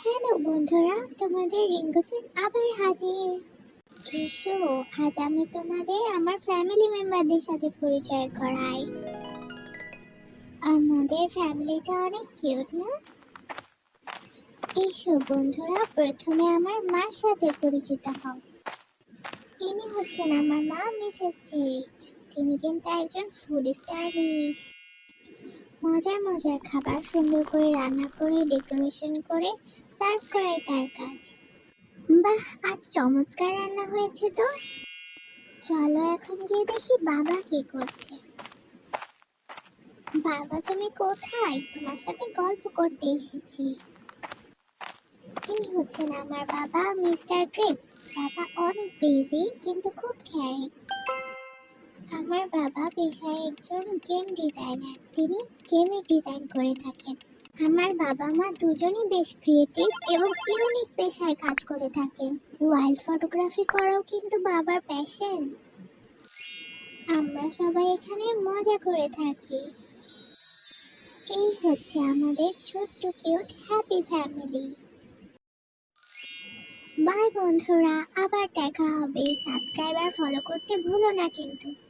Hello বন্ধুরা, তোমাদের রিঙ্কুচেন আবার হাজির। এসো, আজ আমি তোমাদের আমার ফ্যামিলি মেম্বারদের সাথে পরিচয় করাই। আমাদের ফ্যামিলিটা অনেক কিউট না? এসো বন্ধুরা, প্রথমে আমার মার সাথে পরিচিত হও। ইনি হচ্ছেন আমার মা, মিসেস জি। তিনি কিন্তু একজন ফুড স্টাইলিস্ট। মজার মজার খাবার সুন্দর করে রান্না করে ডেকোরেশন করে সার্ভ করাই তার কাজ। বাহ, আজ চমৎকার রান্না হয়েছে তো। চলো এখন গিয়ে দেখি বাবা কি করছে। বাবা, তুমি কোথায়? তোমার সাথে গল্প করতে এসেছি। ইনি হচ্ছেন আমার বাবা, মিস্টার গ্রেপ। বাবা অনেক বিজি কিন্তু খুব কেয়ারিং। আমার বাবা পেশায় একজন গেম ডিজাইনার। তিনি গেমের ডিজাইন করে থাকেন। আমার বাবা মা দুজনই বেশ ক্রিয়েটিভ এবং ইউনিক পেশায় কাজ করে থাকেন। ওয়াইল্ড ফটোগ্রাফি করাও কিন্তু বাবার প্যাশন। আমরা সবাই এখানে মজা করে থাকি। এই হচ্ছে আমাদের ছোট্ট কিউট হ্যাপি ফ্যামিলি। বাই বন্ধুরা, আবার দেখা হবে। সাবস্ক্রাইব আর ফলো করতে ভুলো না কিন্তু।